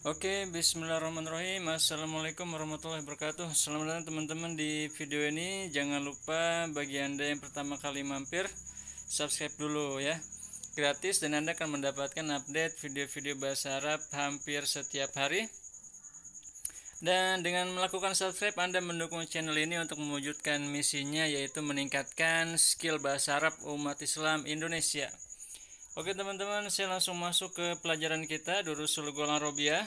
Oke, bismillahirrahmanirrahim. Assalamualaikum warahmatullahi wabarakatuh. Selamat datang teman-teman di video ini. Jangan lupa bagi Anda yang pertama kali mampir, subscribe dulu ya. Gratis dan Anda akan mendapatkan update video-video bahasa Arab hampir setiap hari. Dan dengan melakukan subscribe, Anda mendukung channel ini untuk mewujudkan misinya, yaitu meningkatkan skill bahasa Arab umat Islam Indonesia. Oke teman-teman, saya langsung masuk ke pelajaran kita, Durusul Lughah Arabiyah.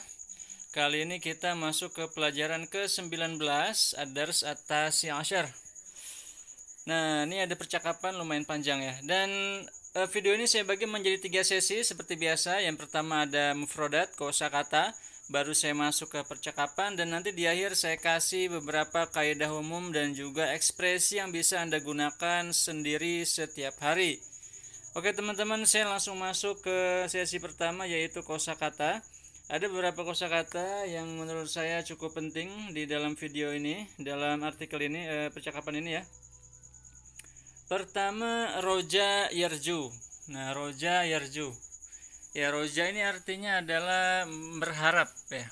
Kali ini kita masuk ke pelajaran ke-19, Ad-Dars At-Tasi Asyar. Nah, ini ada percakapan lumayan panjang ya. Dan video ini saya bagi menjadi 3 sesi seperti biasa. Yang pertama ada mufradat, kosakata, baru saya masuk ke percakapan, dan nanti di akhir saya kasih beberapa kaidah umum dan juga ekspresi yang bisa Anda gunakan sendiri setiap hari. Oke teman-teman, saya langsung masuk ke sesi pertama, yaitu kosakata. Ada beberapa kosakata yang menurut saya cukup penting di dalam video ini, dalam artikel ini, percakapan ini ya. Pertama, roja yarju. Nah, roja yarju. Ya, roja ini artinya adalah berharap ya.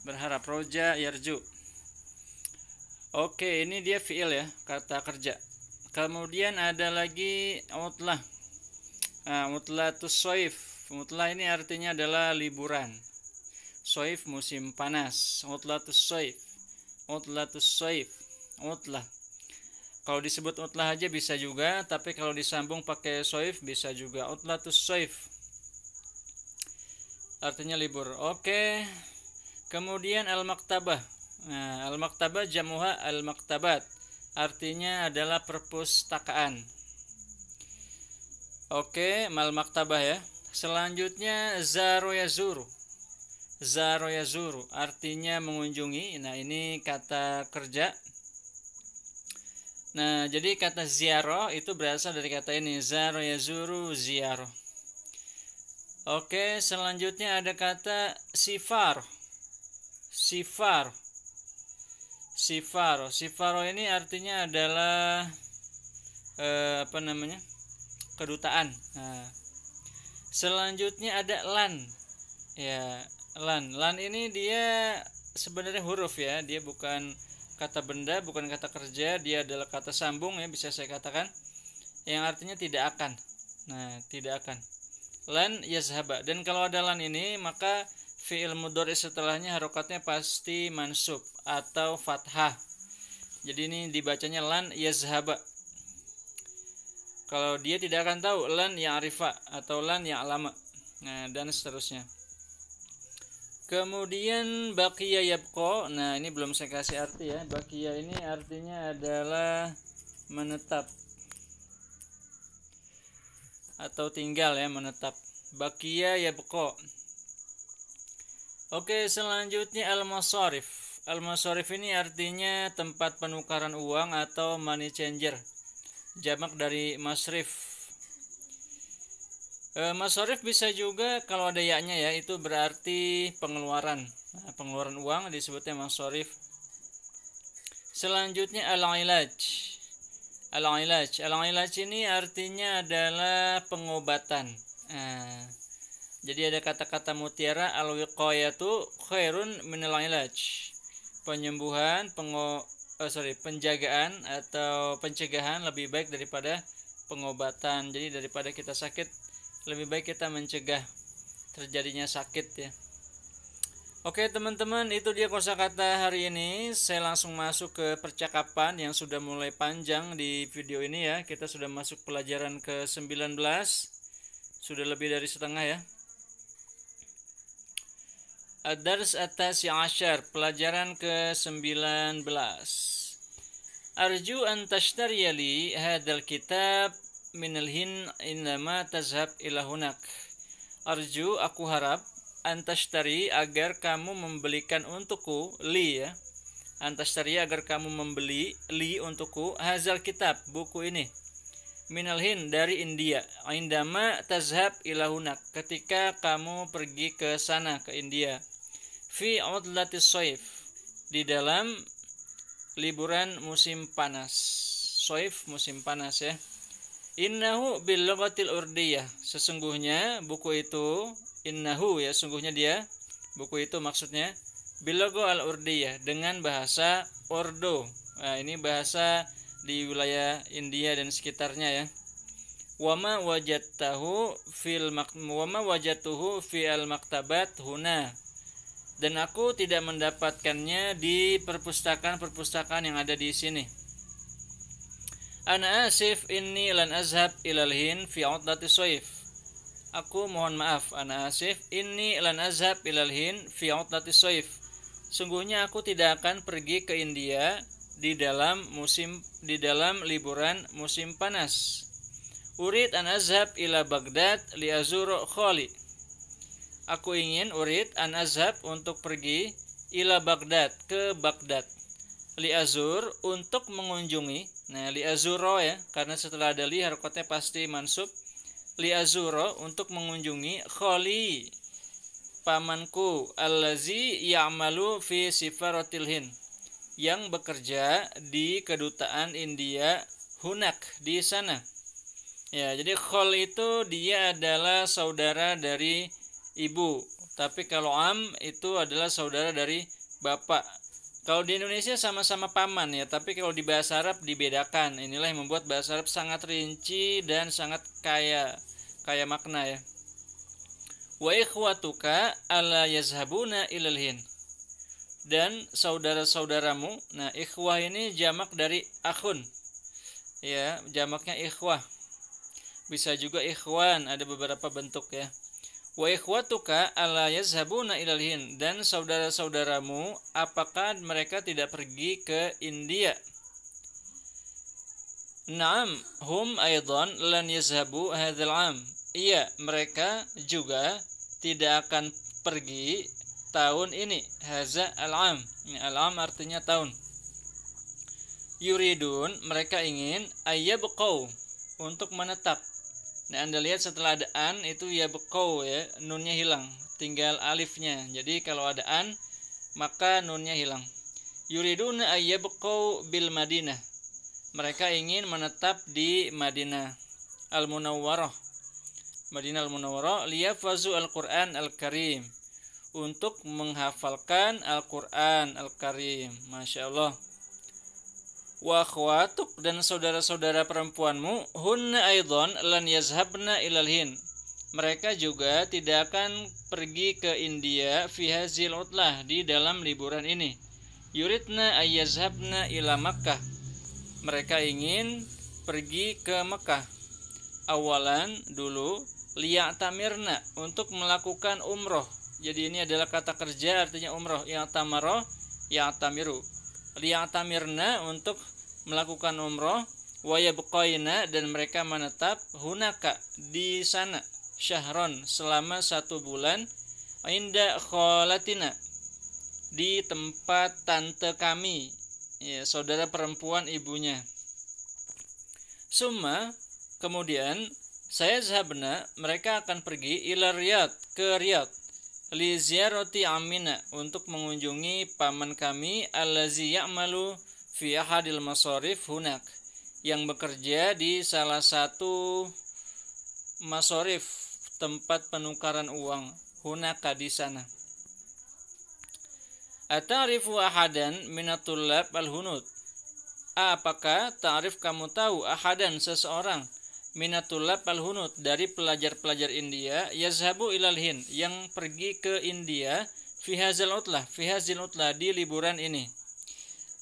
Berharap, roja yarju. Oke, ini dia fi'il ya, kata kerja. Kemudian ada lagi utlah. Utlatus soif. Utlah ini artinya adalah liburan. Soif musim panas. Utlatus soif. Utlatus soif. Utlah. Kalau disebut utlah aja bisa juga, tapi kalau disambung pakai soif bisa juga. Utlatus soif. Artinya libur. Oke. Kemudian al-maktabah. Nah, al-maktabah jamuha al-maktabat. Artinya adalah perpustakaan. Oke, mal maktabah ya. Selanjutnya zaro yazuru. Zaro yazuru artinya mengunjungi. Nah, ini kata kerja. Nah, jadi kata ziarah itu berasal dari kata ini, zaro yazuru ziarah. Oke, selanjutnya ada kata sifar. Sifar. Sifaro. Sifaro ini artinya adalah kedutaan. Nah, selanjutnya ada lan. Ya, lan. Lan ini dia sebenarnya huruf ya. Dia bukan kata benda, bukan kata kerja. Dia adalah kata sambung ya, bisa saya katakan. Yang artinya tidak akan. Nah, tidak akan. Lan yazhaba. Dan kalau ada lan ini, maka fi'il mudhari setelahnya harokatnya pasti mansub atau fathah. Jadi ini dibacanya lan yazhaba. Kalau dia tidak akan tahu, lan ya'rifa atau lan ya'lama. Nah, dan seterusnya. Kemudian baqiya yabqa. Nah, ini belum saya kasih arti ya. Baqiya ini artinya adalah menetap atau tinggal ya, menetap. Baqiya yabqa. Oke, selanjutnya al-masarif. Al-masarif ini artinya tempat penukaran uang atau money changer. Jamak dari masrif. Masarif bisa juga kalau ada yaknya ya, itu berarti pengeluaran. Nah, pengeluaran uang disebutnya masarif. Selanjutnya al-ilaj. Al-ilaj. Al-ilaj ini artinya adalah pengobatan. Nah, jadi ada kata-kata mutiara, al-wiqayatu khairun minal ilaj. Penyembuhan, penjagaan atau pencegahan lebih baik daripada pengobatan. Jadi daripada kita sakit, lebih baik kita mencegah terjadinya sakit ya. Oke teman-teman, itu dia kosakata hari ini. Saya langsung masuk ke percakapan yang sudah mulai panjang di video ini ya. Kita sudah masuk pelajaran ke-19. Sudah lebih dari setengah ya. Ad-Dars At-Tasi Asyar, pelajaran ke-19. Arju an tashtariya li hadzal kitab min al-Hind indama tazhab ila hunak. Arju, aku harap, an tashtari, agar kamu membelikan untukku, li ya. An tashtari, agar kamu membeli li untukku hadzal kitab, buku ini. Min al-Hind, dari India. Indama tazhab ila hunak, ketika kamu pergi ke sana, ke India. Fi udlatis soif, di dalam liburan musim panas. Soif musim panas ya. Innahu bil lughatil urdiyah, sesungguhnya buku itu, innahu ya, sungguhnya dia Buku itu maksudnya bilogo al-urdiyah, dengan bahasa Urdu. Nah, ini bahasa di wilayah India dan sekitarnya ya. Wama wajadtuhu fi al-maktabat huna. Dan aku tidak mendapatkannya di perpustakaan-perpustakaan yang ada di sini. Ana asif inni lan azhab ilal Hind fi 'utdati shaif. Aku mohon maaf, ana asif inni lan azhab ilal Hind fi 'utdati shaif. Sungguhnya aku tidak akan pergi ke India di dalam liburan musim panas. Urid an azhab ila Baghdad li azuru khali. Aku ingin an azhab untuk pergi ila Baghdad, ke Baghdad. Li azur untuk mengunjungi. Nah, li azuro ya, karena setelah ada li harokatnya pasti mansub. Li azuro untuk mengunjungi khali, pamanku, allazi ya'malu fi sifaratil Hind, yang bekerja di kedutaan India hunak, di sana. Ya, jadi khol itu dia adalah saudara dari ibu, tapi kalau am itu adalah saudara dari bapak. Kalau di Indonesia sama-sama paman ya, tapi kalau di bahasa Arab dibedakan. Inilah yang membuat bahasa Arab sangat rinci dan sangat kaya makna ya. Wa ikhwatuka alla yazhabuna ilal Hind. Dan saudara-saudaramu, nah ikhwah ini jamak dari akhun. Ya, jamaknya ikhwah. Bisa juga ikhwan, ada beberapa bentuk ya. Wa ikhwatuka alla yazhabuna ilal Hind. Dan saudara-saudaramu, apakah mereka tidak pergi ke India? Naam, hum aidan lan yazhabu hadzal 'am. Iya, mereka juga tidak akan pergi tahun ini. Hadza al-'am. Al-'am artinya tahun. Yuridun, mereka ingin ayyabqau, untuk menetap. Nah, Anda lihat setelah ada an itu yabqau ya, nunnya hilang, tinggal alifnya. Jadi kalau ada an maka nunnya hilang. Yuriduna ayyabqau bil Madinah. Mereka ingin menetap di Madinah Al-Munawwarah. Madinah Al-Munawwarah liyafazu Al-Qur'an Al-Karim, untuk menghafalkan Al-Qur'an Al-Karim. Masya Allah. Wa akhwatuk, dan saudara-saudara perempuanmu, hunna aidan lan yazhabna ilal Hind. Mereka juga tidak akan pergi ke India fi hazil utlah, di dalam liburan ini. Yuridna ayyazhabna ila Makkah. Mereka ingin pergi ke Mekah. Awalan, dulu, liya'tamirna, untuk melakukan umroh. Jadi ini adalah kata kerja artinya umroh. Ya'tamaro, ya'tamiru. Liya'tamirna, untuk melakukan umroh. Wa yabqaina, dan mereka menetap hunaka, di sana. Syahron, selama 1 bulan. Inda kholatina, di tempat tante kami, ya, saudara perempuan ibunya. Summa, kemudian saya zahabna, mereka akan pergi ila Riyadh, ke Riyadh, li ziyarati amina, untuk mengunjungi paman kami, allazi ya'malu fi ahadil masarif hunak, yang bekerja di salah satu masarif, tempat penukaran uang, hunaka, di sana. Ata'rifu ahadan minatullab al-hunud. Apakah ta'rif, kamu tahu, ahadan, seseorang, minatullab al-hunud, dari pelajar-pelajar India, yazhabu ilal Hind, yang pergi ke India, fi hazil utlah, di liburan ini.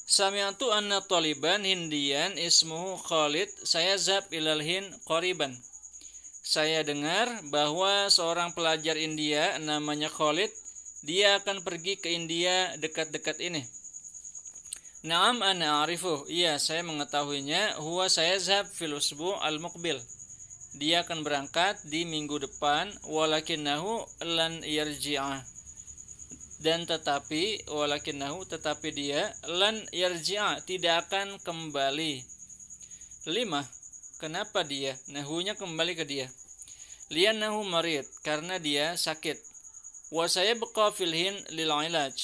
Sami'tu anna taliban hindiyan ismuhu Khalid sayazhab ilal Hind qariban. Saya dengar bahwa seorang pelajar India namanya Khalid, dia akan pergi ke India dekat-dekat ini. Naam ana a'rifuh. Iya, saya mengetahuinya. Huwa sayazhab fil usbu' al-muqbil. Dia akan berangkat di minggu depan. Walakinnahu lan yarji'ah. Dan tetapi dia lan yarji'ah, tidak akan kembali. 5. Kenapa dia? Nahunya kembali ke dia. Liannahu marid, karena dia sakit. Wa sayabqa fil Hind lil 'ilaj,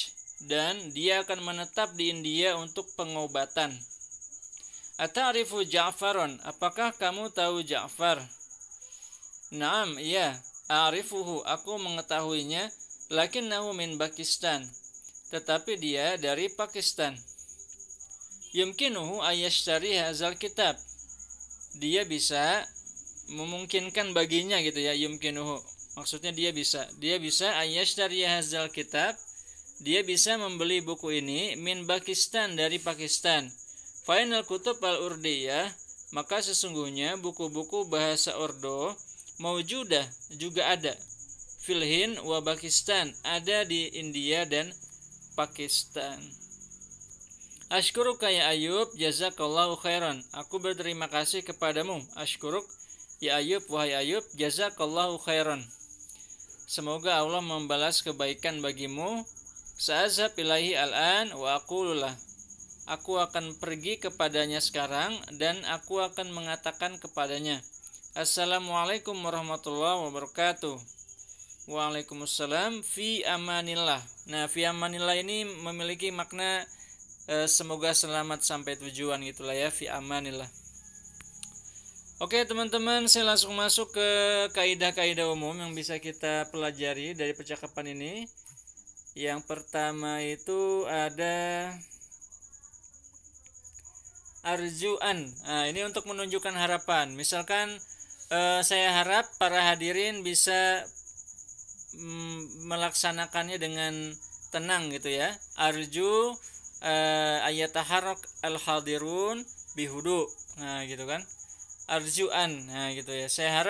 dan dia akan menetap di India untuk pengobatan. Ata'rifu Ja'faron, apakah kamu tahu Ja'far? Naam, iya, a'rifuhu, aku mengetahuinya. lakinnahu min Pakistan, tetapi dia dari Pakistan. Yumkinuhu ayyashtari hadzal kitab, dia bisa, memungkinkan baginya gitu ya. Yumkinuhu maksudnya dia bisa ayyashtari hadzal kitab, dia bisa membeli buku ini min Pakistan, dari Pakistan. Fainal kutub al-urdiyah, maka sesungguhnya buku-buku bahasa Urdu maujudah, juga ada, fil Hind wa Pakistan, ada di India dan Pakistan. Ashkuruk ya Ayub, jazakallahu khairan, aku berterima kasih kepadamu. Ashkuruk ya Ayub, wahai Ayub, jazakallahu khairan, semoga Allah membalas kebaikan bagimu. Sa'azhab ilaihi al-an wa aqululah, aku akan pergi kepadanya sekarang dan aku akan mengatakan kepadanya, Assalamualaikum warahmatullahi wabarakatuh. Waalaikumsalam, fi amanillah. Nah, fi amanillah ini memiliki makna semoga selamat sampai tujuan gitulah ya, fi amanillah. Oke teman-teman, saya langsung masuk ke kaidah-kaidah umum yang bisa kita pelajari dari percakapan ini. Yang pertama itu ada arjuan. Nah, ini untuk menunjukkan harapan. Misalkan saya harap para hadirin bisa melaksanakannya dengan tenang gitu ya. Arju ayataharrak al-hadirun bihudu. Nah, gitu kan. Arjuan. Nah, gitu ya. Saya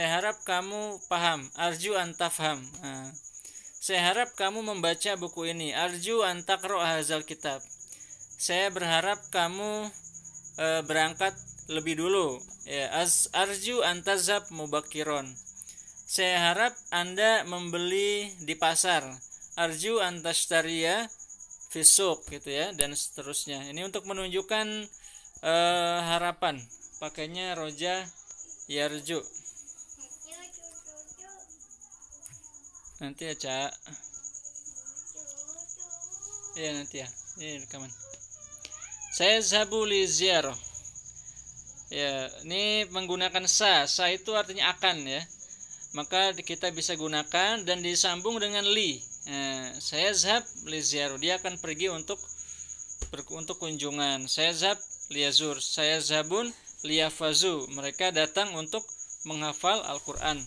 harap kamu paham. Arju an tafham. Nah, saya harap kamu membaca buku ini. Arju an taqra hadzal kitab. Saya berharap kamu berangkat lebih dulu. Ya, arju an tazhab mubakiron. Saya harap Anda membeli di pasar. Arju an tashtariya fisuk gitu ya, dan seterusnya. Ini untuk menunjukkan harapan. Pakainya roja yarju. Nanti ya, Cak. Iya, nanti ya. Ini rekaman. Saya zabu li ziarah. Ya, ini menggunakan sa. Sa itu artinya akan ya. Maka kita bisa gunakan dan disambung dengan li. Nah, saya zhab li ziarah. Dia akan pergi untuk kunjungan. Saya zhab liyazur. Saya zabun liyafazu. Mereka datang untuk menghafal Al-Qur'an.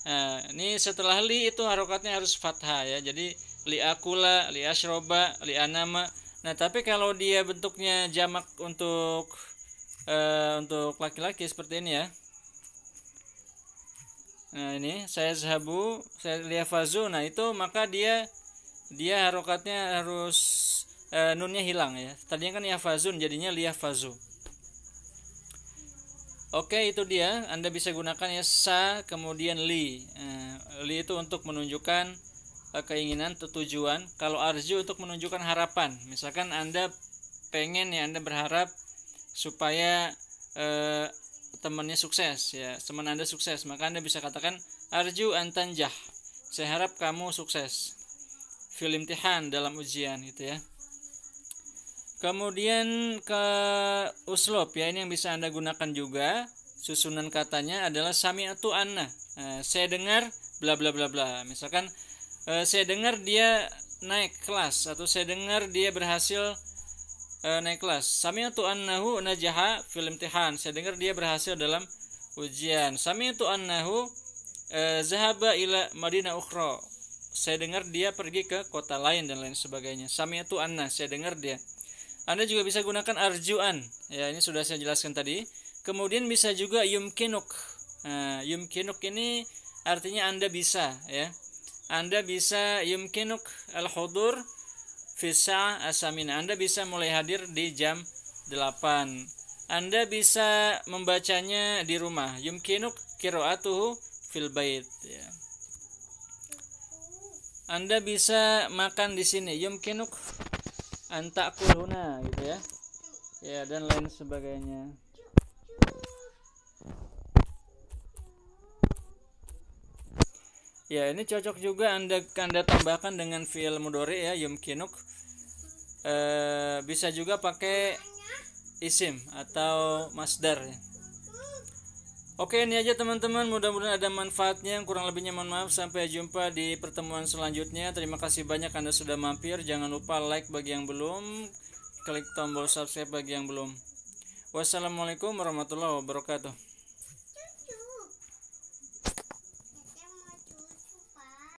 Nah, ini setelah li itu harokatnya harus fathah ya. Jadi li akula, li ashroba, li anama. Nah, tapi kalau dia bentuknya jamak untuk laki-laki seperti ini ya. Nah, ini saya zahabu, saya liyafazu. Nah, itu maka dia harokatnya harus nunnya hilang ya. Tadinya kan yafazun, jadinya liyafazu. Oke, itu dia. Anda bisa gunakan ya sa kemudian li. Li itu untuk menunjukkan keinginan atau tujuan. Kalau arju untuk menunjukkan harapan. Misalkan Anda pengen ya, Anda berharap supaya temannya sukses ya, teman Anda sukses, maka Anda bisa katakan arju an tanjah. Saya harap kamu sukses fil imtihan, dalam ujian gitu ya. Kemudian ke uslub ya, ini yang bisa Anda gunakan juga. Susunan katanya adalah sami'tu anna. Saya dengar bla bla bla bla. Misalkan saya dengar dia naik kelas, atau saya dengar dia berhasil naik kelas. Sami'tu annahu najaha fil imtihan. Saya dengar dia berhasil dalam ujian. Sami'tu annahu zahaba ila madinah ukhra. Saya dengar dia pergi ke kota lain dan lain sebagainya. Sami'tu anna, saya dengar dia. Anda juga bisa gunakan arjuan. Ya, ini sudah saya jelaskan tadi. Kemudian bisa juga yumkinuk. Nah, yumkinuk ini artinya Anda bisa ya. Anda bisa yumkinuk al-hudur fi sa'ah as-samina. Anda bisa mulai hadir di jam 8. Anda bisa membacanya di rumah. Yumkinuk qira'atuhu fil bait ya. Anda bisa makan di sini. Yumkinuk antakuluna gitu ya. Ya, dan lain sebagainya. Ya, ini cocok juga Anda tambahkan dengan fi'il mudhari ya, yumkinuk. Bisa juga pakai isim atau masdar ya. Oke, ini aja teman-teman, mudah-mudahan ada manfaatnya. Kurang lebihnya mohon maaf. Sampai jumpa di pertemuan selanjutnya. Terima kasih banyak Anda sudah mampir. Jangan lupa like bagi yang belum, klik tombol subscribe bagi yang belum. Wassalamualaikum warahmatullahi wabarakatuh.